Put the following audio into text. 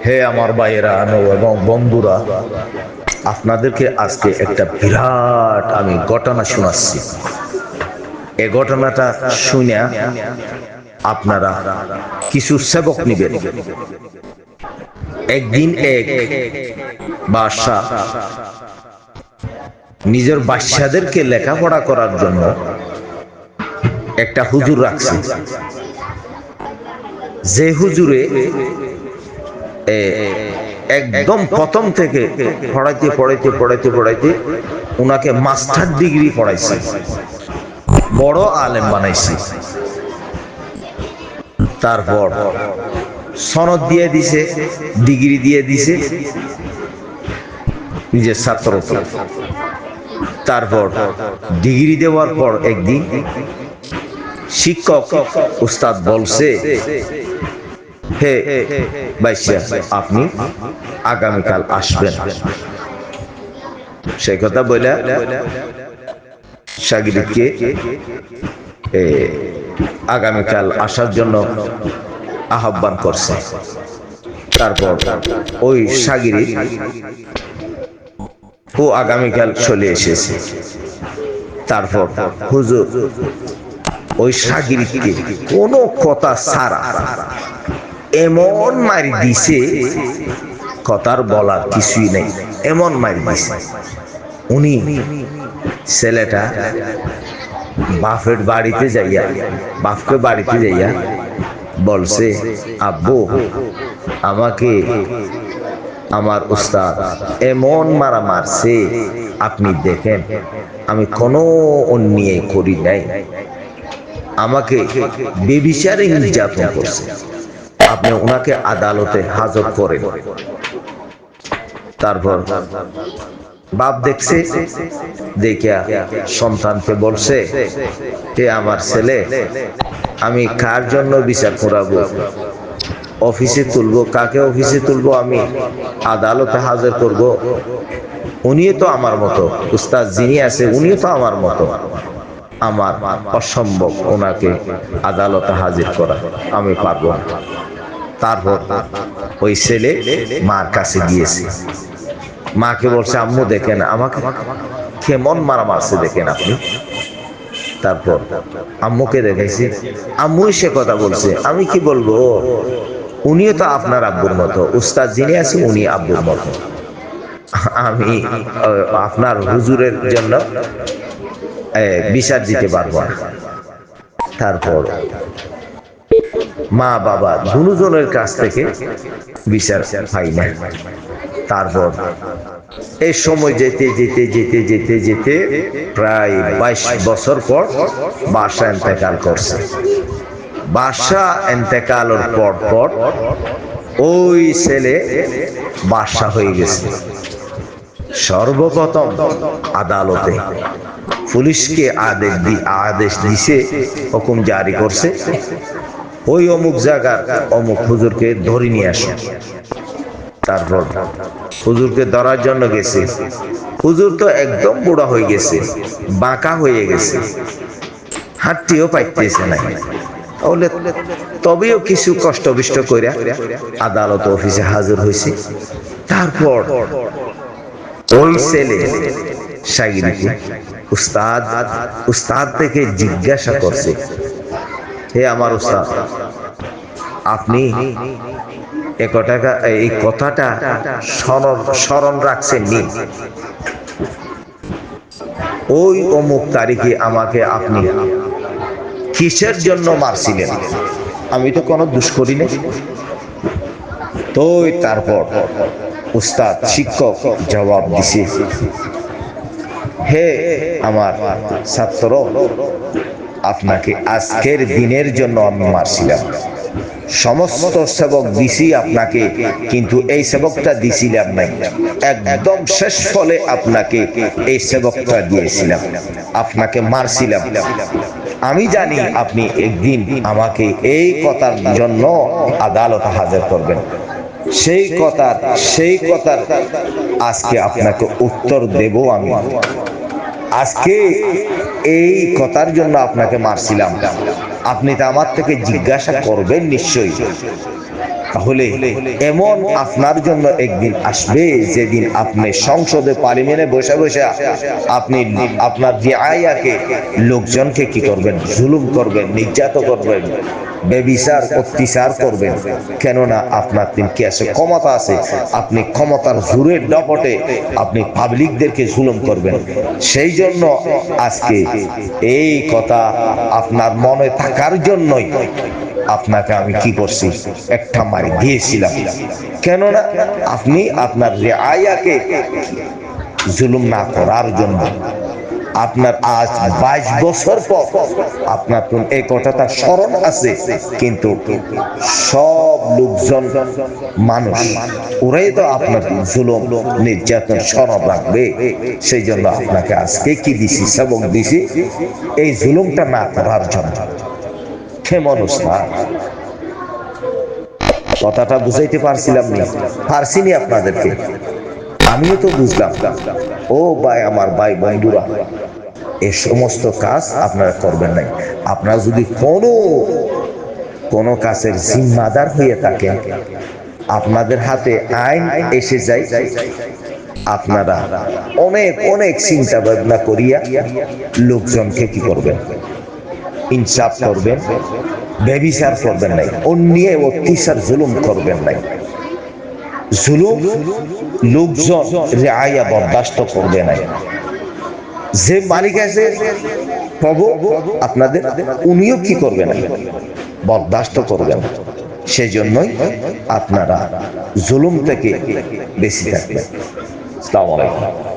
হে আমার ভাইয়েরা এবং বন্ধুরা, আপনাদেরকে আজকে একটা বিরাট আমি ঘটনা শোনাচ্ছি। এই ঘটনাটা শুনে আপনারা কিছু সেবক নিবেন। একদিন এক বাদশা নিজের বাদশাদেরকে লেখাপড়া করার জন্য একটা হুজুর রাখছে। যে হুজুরে একদম প্রথম থেকে পড়াইতে পড়াইতে পড়াইতে পড়াইতে উনাকে মাস্টার ডিগ্রি পড়াইছে, বড় আলেম বানাইছে। তারপর সনদ দিয়ে দিছে, ডিগ্রি দিয়ে দিছে নিজের ছাত্রকে। তারপর ডিগ্রি দেওয়ার পর একদিন শিক্ষক উস্তাদ বলছে, হে বাইশা, আপনি আগামীকাল আসবেন। সেই কথা বলে শাগিরকে আগামীকাল আসার জন্য আহ্বান করছে। তারপর ওই শাগিরি ও আগামীকাল চলে এসেছে। তারপর হুজুর ওই শাগিরকে কোনো কথা ছাড়া এমন মারি দিছে, কথার বলার কিছুই নেই, এমন মারি দিছে। উনি ছেলেটা বাপের বাড়িতে যাইয়া, বাপকে বাড়িতে যাইয়া বলছে, আব্বু আমাকে আমার উস্তাদ এমন মারা মারছে, আপনি দেখেন আমি কোনো অন্যায় করি নাই, আমাকে বেবিচারে নির্যাতন করছে, আপনি ওনাকে আদালতে হাজর করেন। তারপর বাপ দেখছে, দেখিয়া সন্তানকে বলছে, হে আমার ছেলে, আমি কার জন্য বিচার করাবো? অফিসে তুলবো? কাকে অফিসে তুলবো? আমি আদালতে হাজির করব? উনিও তো আমার মতো, উস্তাদ যিনি আছে উনিও তো আমার মতো, আমার অসম্ভব ওনাকে আদালতে হাজির করা, আমি পারবো না। তারপর ওই ছেলে মার কাছে গিয়েছে, মাকে বলছে, আম্মু দেখেন আমাকে কেমন মারা মারছে, দেখেন আপনি। তারপর আম্মুকে দেখেছি, আম্মুই সে কথা বলছে, আমি কি বলবো, উনিও তো আপনার আব্বুর মতো, উস্তাদ যিনি আছে উনি আব্বুর মতো, আমি আপনার হুজুরের জন্য বিচার দিতে পারবো না। তারপর মা বাবা দুজনের কাছ থেকে বিচার পাই না। তারপর এই সময় যেতে যেতে যেতে যেতে যেতে প্রায় 22 বছর পর বাদশা ইন্তেকাল করছে। বাদশা ইন্তেকালের পর ওই ছেলে বাদশা হয়ে গেছে। সর্বপ্রথম আদালতে পুলিশকে আদেশ দিছে, হুকুম জারি করছে, ওই অমুক জায়গার অমুক হুজুরকে ধরে নিয়ে আসে। তারপর হুজুরকে ধরার জন্য গেছে। হুজুর তো একদম বুড়া হয়ে গেছে, বাঁকা হয়ে গেছে, হাঁটতেও পাইতেছে না। তাহলে তবেও কিছু কষ্ট বিষ্ট কইরা আদালত অফিসে হাজির হয়েছে। তারপর ওই ছেলে শাগিরকে উস্তাদ থেকে জিজ্ঞাসা করছে, হে আমার উস্তাদ, আপনি এই কথাটা স্মরণ রাখছেন নি? ওই অমুক তারিখে আমাকে আপনি কিসের জন্য মারছিলেন? আমি তো কোনো দোষ করি নাই। তো তারপর উস্তাদ শিক্ষক জবাব দিছে, হে আমার ছাত্র, আপনাকে আজকের দিনের জন্য আমি মারছিলাম, সমস্ত সেবক দিছি আপনাকে, কিন্তু এই সেবকটা দিছিলাম নাই, একদম শেষ ফলে আপনাকে এই সেবকটা দিয়েছিলাম, আপনাকে মারছিলাম। আমি জানি আপনি একদিন আমাকে এই কথার জন্য আদালতে হাজির করবেন, সেই কথার আজকে আপনাকে উত্তর দেব আমি। আজকে এই কথার জন্য আপনাকে মারছিলাম, আপনি তো আমার থেকে জিজ্ঞাসা করবেন নিশ্চয়ই। তাহলে এমন আপনার জন্য একদিন আসবে যেদিন আপনি সংসদে পার্লামেন্টে বসে বসে আপনি আপনার রিআয়াকে লোকজনকে কি করবেন, জুলুম করবেন, নির্যাতন করবেন, বেবিচার অত্যাচার করবেন। কেননা আপনার দিন কি আছে, ক্ষমতা আছে, আপনি ক্ষমতার জোরের দাপটে আপনি পাবলিকদেরকে জুলুম করবেন। সেই জন্য আজকে এই কথা আপনার মনে থাকার জন্যই আপনাকে আমি কি করছি, একটা মারি দিয়েছিলাম। কেননা আপনি আপনার রিআয়াকে জুলুম না করার জন্য। আপনার আজ 22 বছর পর আপনার এই কথাটা স্মরণ আছে, কিন্তু সব লোকজন মানুষ ওরাই তো আপনার জুলুম নির্যাতন স্মরণ রাখবে। সেই জন্য আপনাকে আজকে কি দিছি, সবক দিছি এই জুলুমটা না করার জন্য। কেমন উস্তাদ, কথাটা বুঝাইতে পারছিনি আপনাদেরকে? আমিও তো বুঝলাম। ও ভাই, আমার ভাই বন্ধুরা, এই সমস্ত কাজ আপনারা করবেন নাই। আপনারা যদি কোনো কাজের জিম্মাদার হয়ে থাকেন, আপনাদের হাতে আইন এসে যায়, আপনারা অনেক অনেক চিন্তা ভাবনা করিয়া লোকজনকে কি করবেন, ইনসাফ করবেন, ব্যভিচার করবেন নাই, অন্যায় অত্যাচার জুলুম করবেন নাই। জুলুম লোকজন রিআয়া বরদাস্ত করবে নাই। যে মালিক আছে প্রভু আপনাদের, উনিও কি করবেন, বরদাস্ত করবেন। সেই জন্যই আপনারা জুলুম থেকে বেশি থাকবেন। আসসালামু আলাইকুম।